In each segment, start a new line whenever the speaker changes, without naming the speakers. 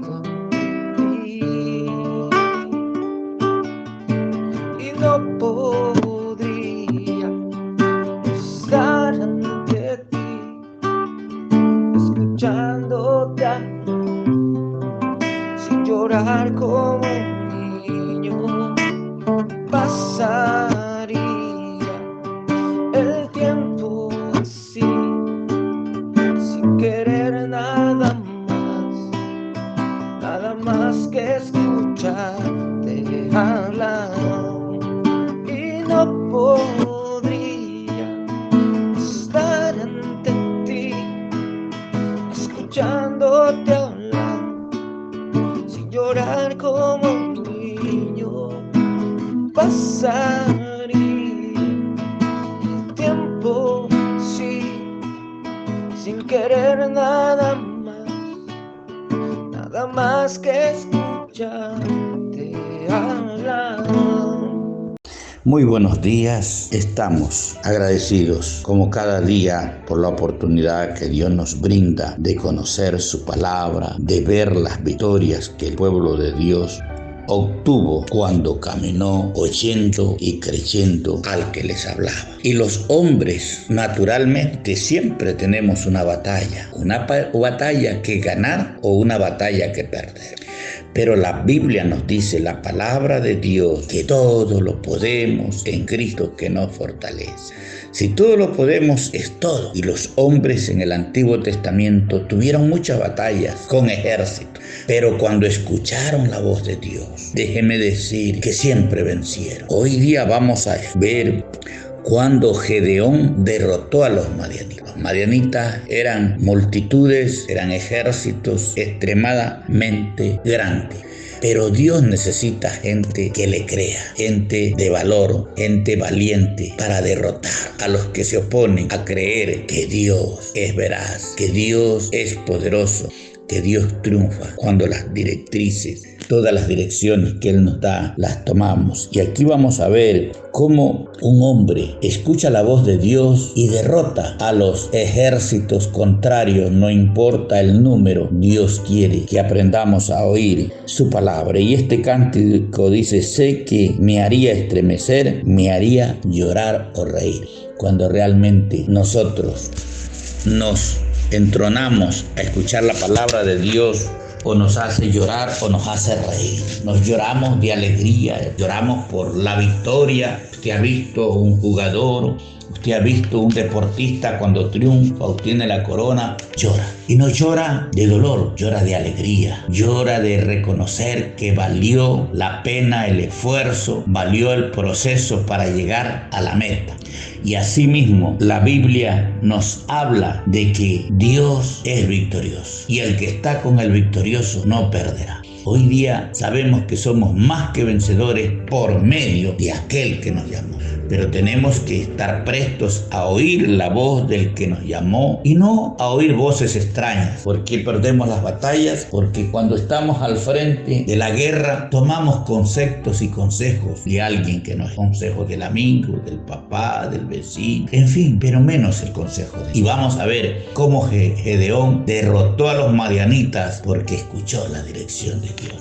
perdido y no podría estar ante ti, escuchándote sin llorar como un niño. Pasaría el tiempo así, sin querer nada más que escucharte hablar, y no podría estar ante ti, escuchándote hablar, sin llorar como un niño. Pasaría el tiempo, sí, sin querer nada más que escucharte hablar.
Muy buenos días, estamos agradecidos como cada día por la oportunidad que Dios nos brinda de conocer su palabra, de ver las victorias que el pueblo de Dios obtuvo cuando caminó oyendo y creyendo al que les hablaba. Y los hombres naturalmente siempre tenemos una batalla que ganar o una batalla que perder. Pero la Biblia nos dice, la palabra de Dios, que todo lo podemos en Cristo que nos fortalece. Si todo lo podemos, es todo. Y los hombres en el Antiguo Testamento tuvieron muchas batallas con ejércitos, pero cuando escucharon la voz de Dios, déjeme decir que siempre vencieron. Hoy día vamos a ver cuando Gedeón derrotó a los madianitas. Los madianitas eran multitudes, eran ejércitos extremadamente grandes. Pero Dios necesita gente que le crea, gente de valor, gente valiente para derrotar a los que se oponen a creer que Dios es veraz, que Dios es poderoso, que Dios triunfa cuando las directrices, todas las direcciones que Él nos da, las tomamos. Y aquí vamos a ver cómo un hombre escucha la voz de Dios y derrota a los ejércitos contrarios, no importa el número. Dios quiere que aprendamos a oír su palabra. Y este cántico dice, sé que me haría estremecer, me haría llorar o reír. Cuando realmente nosotros nos entronamos a escuchar la palabra de Dios, o nos hace llorar o nos hace reír. Nos lloramos de alegría, lloramos por la victoria. Usted ha visto un jugador, usted ha visto un deportista cuando triunfa, obtiene la corona, llora. Y no llora de dolor, llora de alegría, llora de reconocer que valió la pena el esfuerzo, valió el proceso para llegar a la meta. Y asimismo, la Biblia nos habla de que Dios es victorioso y el que está con el victorioso no perderá. Hoy día sabemos que somos más que vencedores por medio de aquel que nos llamó. Pero tenemos que estar prestos a oír la voz del que nos llamó y no a oír voces extrañas. ¿Por qué perdemos las batallas? Porque cuando estamos al frente de la guerra tomamos conceptos y consejos de alguien que nos consejos del amigo, del papá, del vecino, en fin, pero menos el consejo de Dios. Y vamos a ver cómo Gedeón derrotó a los madianitas porque escuchó la dirección de Dios.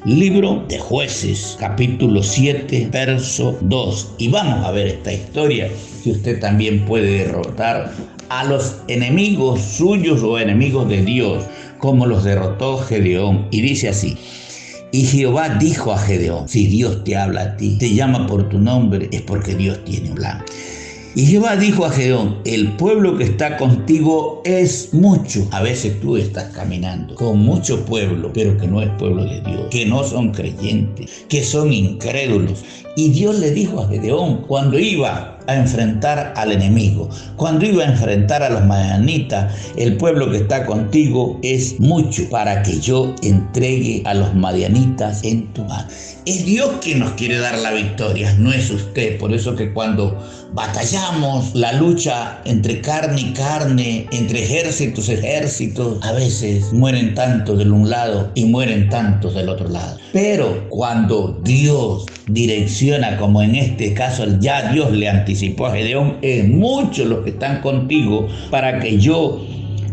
Libro de Jueces, capítulo 7, verso 2. Y vamos a ver esta historia, que usted también puede derrotar a los enemigos suyos o enemigos de Dios, como los derrotó Gedeón. Y dice así: y Jehová dijo a Gedeón, si Dios te habla a ti, te llama por tu nombre, es porque Dios tiene un plan. Y Jehová dijo a Gedeón, el pueblo que está contigo es mucho. A veces tú estás caminando con mucho pueblo, pero que no es pueblo de Dios, que no son creyentes, que son incrédulos. Y Dios le dijo a Gedeón cuando iba a enfrentar al enemigo, cuando iba a enfrentar a los madianitas, el pueblo que está contigo es mucho para que yo entregue a los madianitas en tu mano. Es Dios quien nos quiere dar la victoria, no es usted. Por eso que cuando batallamos la lucha entre carne y carne, entre ejércitos, a veces mueren tantos del un lado y mueren tantos del otro lado. Pero cuando Dios direcciona, como en este caso ya Dios le anticipó a Gedeón, es muchos los que están contigo para que yo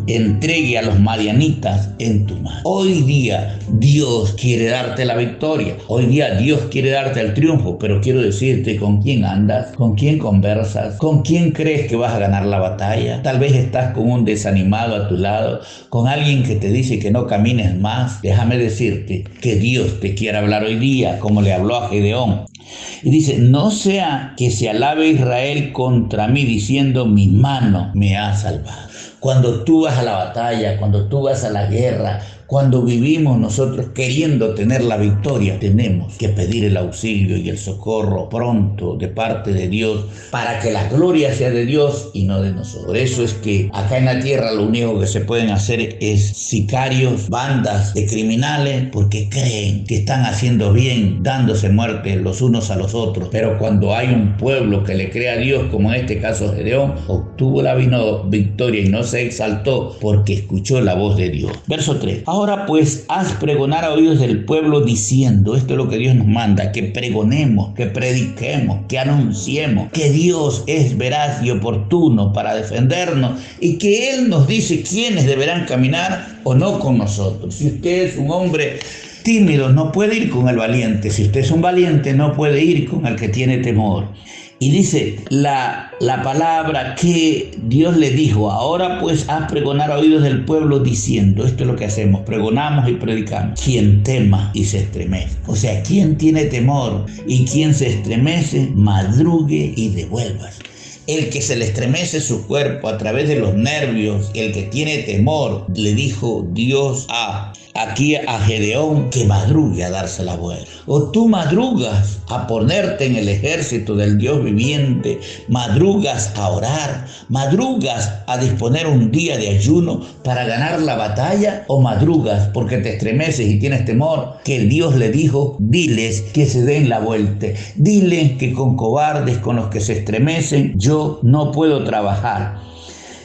entregue a los madianitas en tu mano. Hoy día Dios quiere darte la victoria. Hoy día Dios quiere darte el triunfo, pero quiero decirte con quién andas, con quién conversas, con quién crees que vas a ganar la batalla. Tal vez estás con un desanimado a tu lado, con alguien que te dice que no camines más. Déjame decirte que Dios te quiere hablar hoy día, como le habló a Gedeón. Y dice, no sea que se alabe Israel contra mí diciendo, mi mano me ha salvado. Cuando tú vas a la batalla, cuando tú vas a la guerra, cuando vivimos nosotros queriendo tener la victoria, tenemos que pedir el auxilio y el socorro pronto de parte de Dios para que la gloria sea de Dios y no de nosotros. Por eso es que acá en la tierra lo único que se pueden hacer es sicarios, bandas de criminales, porque creen que están haciendo bien, dándose muerte los unos a los otros. Pero cuando hay un pueblo que le cree a Dios, como en este caso Gedeón, obtuvo la victoria y no se exaltó porque escuchó la voz de Dios. Verso 3. Ahora pues haz pregonar a oídos del pueblo diciendo, esto es lo que Dios nos manda, que pregonemos, que prediquemos, que anunciemos, que Dios es veraz y oportuno para defendernos y que Él nos dice quiénes deberán caminar o no con nosotros. Si usted es un hombre tímido, no puede ir con el valiente. Si usted es un valiente, no puede ir con el que tiene temor. Y dice la palabra que Dios le dijo, ahora pues haz pregonar a oídos del pueblo diciendo, esto es lo que hacemos, pregonamos y predicamos, quien tema y se estremece. O sea, quien tiene temor y quien se estremece, madrugue y devuélvase. El que se le estremece su cuerpo a través de los nervios, el que tiene temor, le dijo Dios aquí a Gedeón que madrugue a darse la vuelta. O tú madrugas a ponerte en el ejército del Dios viviente, madrugas a orar, madrugas a disponer un día de ayuno para ganar la batalla, o madrugas porque te estremeces y tienes temor, que Dios le dijo, diles que se den la vuelta, diles que con cobardes, con los que se estremecen, yo no puedo trabajar.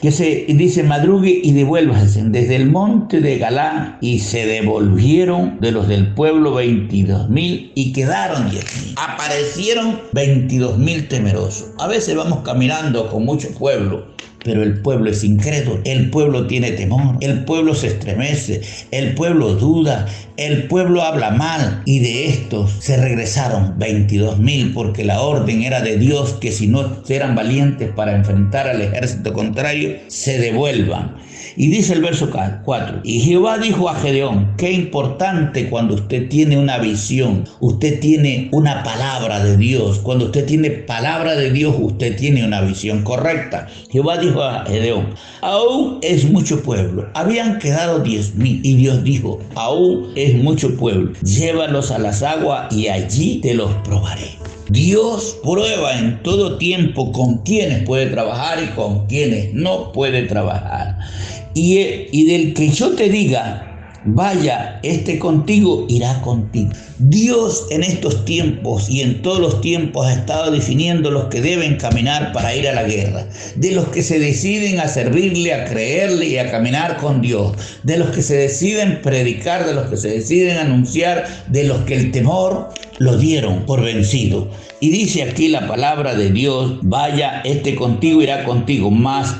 Que se dice, madrugue y devuélvanse desde el monte de Galá, y se devolvieron de los del pueblo 22,000 y quedaron 10,000. Aparecieron 22,000 temerosos. A veces vamos caminando con mucho pueblo, pero el pueblo es incrédulo, el pueblo tiene temor, el pueblo se estremece, el pueblo duda, el pueblo habla mal, y de estos se regresaron 22,000 porque la orden era de Dios que si no eran valientes para enfrentar al ejército contrario, se devuelvan. Y dice el verso 4, y Jehová dijo a Gedeón, qué importante cuando usted tiene una visión, usted tiene una palabra de Dios, cuando usted tiene palabra de Dios, usted tiene una visión correcta. Jehová dijo a Gedeón, aún es mucho pueblo, habían quedado 10,000, y Dios dijo, aún es mucho pueblo, llévalos a las aguas y allí te los probaré. Dios prueba en todo tiempo con quienes puede trabajar y con quienes no puede trabajar. Y del que yo te diga, vaya, contigo, irá contigo. Dios en estos tiempos y en todos los tiempos ha estado definiendo los que deben caminar para ir a la guerra, de los que se deciden a servirle, a creerle y a caminar con Dios, de los que se deciden predicar, de los que se deciden anunciar, de los que el temor lo dieron por vencido. Y dice aquí la palabra de Dios, vaya, contigo irá contigo, mas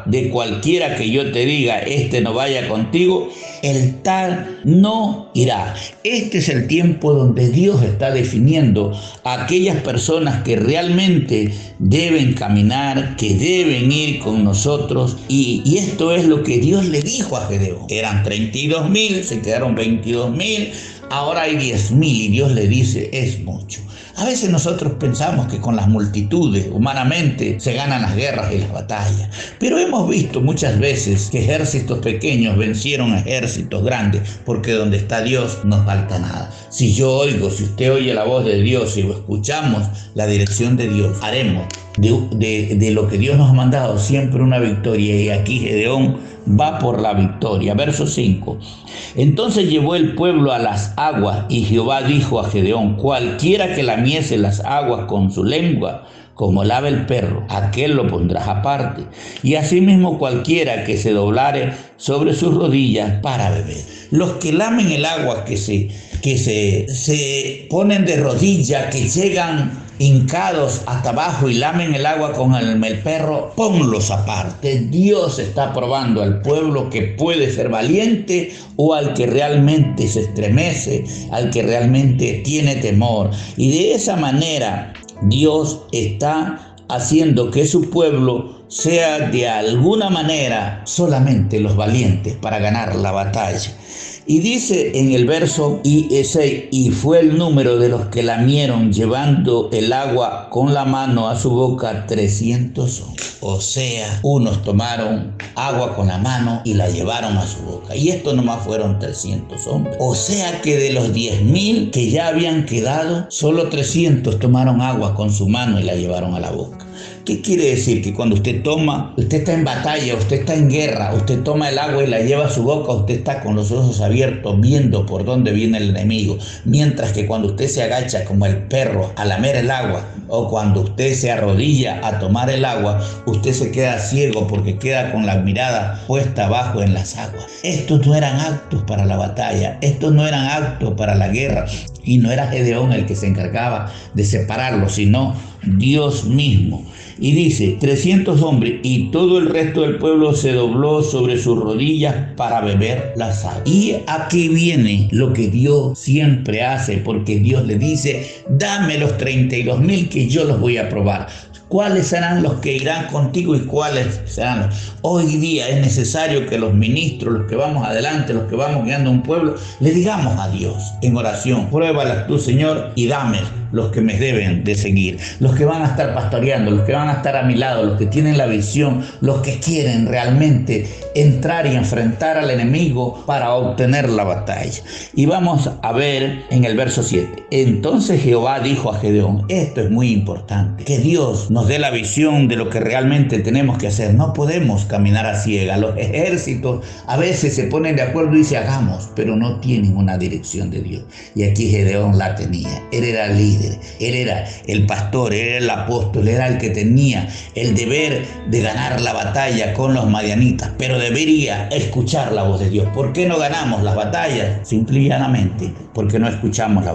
de cualquiera que yo te diga, no vaya contigo, el tal no irá. Este es el tiempo donde Dios está definiendo a aquellas personas que realmente deben caminar, que deben ir con nosotros, y esto es lo que Dios le dijo a Gedeón. Eran 32,000, se quedaron 22,000, ahora hay 10,000 y Dios le dice, es mucho. A veces nosotros pensamos que con las multitudes humanamente se ganan las guerras y las batallas, pero hemos visto muchas veces que ejércitos pequeños vencieron a ejércitos grandes, porque donde está Dios no falta nada. Si usted oye la voz de Dios y escuchamos la dirección de Dios, haremos de lo que Dios nos ha mandado siempre una victoria, y aquí Gedeón va por la victoria. Verso 5. Entonces llevó el pueblo a las aguas, y Jehová dijo a Gedeón, cualquiera que lamiese las aguas con su lengua, como lava el perro, aquel lo pondrás aparte, y asimismo cualquiera que se doblare sobre sus rodillas para beber. Los que lamen el agua, que se que se ponen de rodillas, que llegan hincados hasta abajo y lamen el agua con el perro, ponlos aparte. Dios está probando al pueblo que puede ser valiente o al que realmente se estremece, al que realmente tiene temor. Y de esa manera Dios está haciendo que su pueblo sea de alguna manera solamente los valientes para ganar la batalla. Y dice en el verso 6, y fue el número de los que lamieron llevando el agua con la mano a su boca 300 hombres. O sea, unos tomaron agua con la mano y la llevaron a su boca. Y esto nomás fueron 300 hombres. O sea que de los 10.000 que ya habían quedado, solo 300 tomaron agua con su mano y la llevaron a la boca. ¿Qué quiere decir? Que cuando usted está en batalla, usted está en guerra, usted toma el agua y la lleva a su boca, usted está con los ojos abiertos viendo por dónde viene el enemigo. Mientras que cuando usted se agacha como el perro a lamer el agua, o cuando usted se arrodilla a tomar el agua, usted se queda ciego porque queda con la mirada puesta abajo en las aguas. Estos no eran actos para la batalla, estos no eran actos para la guerra. Y no era Gedeón el que se encargaba de separarlos, sino Dios mismo. Y dice, 300 hombres y todo el resto del pueblo se dobló sobre sus rodillas para beber las aguas. Y aquí viene lo que Dios siempre hace, porque Dios le dice, dame los 32.000 que yo los voy a probar. ¿Cuáles serán los que irán contigo y cuáles serán los? Hoy día es necesario que los ministros, los que vamos adelante, los que vamos guiando a un pueblo, le digamos a Dios en oración, pruébalas tú, Señor, y dame los que me deben de seguir, los que van a estar pastoreando, los que van a estar a mi lado, los que tienen la visión, los que quieren realmente entrar y enfrentar al enemigo para obtener la batalla. Y vamos a ver en el verso 7. Entonces Jehová dijo a Gedeón, esto es muy importante, que Dios nos dé la visión de lo que realmente tenemos que hacer. No podemos caminar a ciegas. Los ejércitos a veces se ponen de acuerdo y dicen hagamos, pero no tienen una dirección de Dios. Y aquí Gedeón la tenía. Él era el líder, él era el pastor, él era el apóstol, era el que tenía el deber de ganar la batalla con los madianitas, pero debería escuchar la voz de Dios. ¿Por qué no ganamos las batallas? Simple y llanamente porque no escuchamos la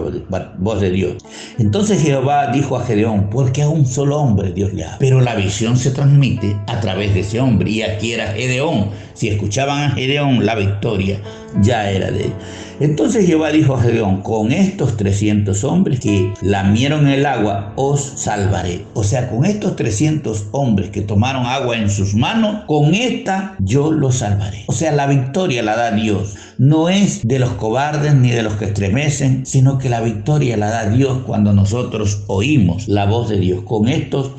voz de Dios. Entonces Jehová dijo a Gedeón, porque a un solo hombre Dios le habla, pero la visión se transmite a través de ese hombre, y aquí era Gedeón. Si escuchaban a Gedeón, la victoria ya era de él. Entonces Jehová dijo a Gedeón, con estos 300 hombres que lamieron el agua, os salvaré. O sea, con estos 300 hombres que tomaron agua en sus manos, con esta yo los salvaré. O sea, la victoria la da Dios. No es de los cobardes ni de los que estremecen, sino que la victoria la da Dios cuando nosotros oímos la voz de Dios. Con estos,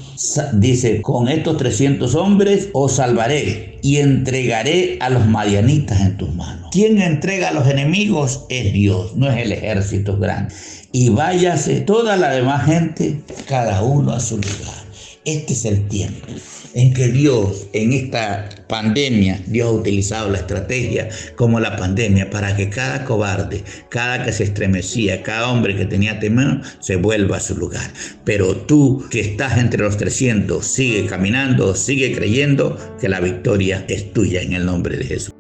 dice, con estos 300 hombres os salvaré y entregaré a los madianitas en tus manos. ¿Quién entrega a los enemigos? Es Dios, no es el ejército grande. Y váyase toda la demás gente, cada uno a su lugar. Este es el tiempo en que Dios, en esta pandemia, Dios ha utilizado la estrategia como la pandemia para que cada cobarde, cada que se estremecía, cada hombre que tenía temor, se vuelva a su lugar. Pero tú que estás entre los 300, sigue caminando, sigue creyendo que la victoria es tuya en el nombre de Jesús.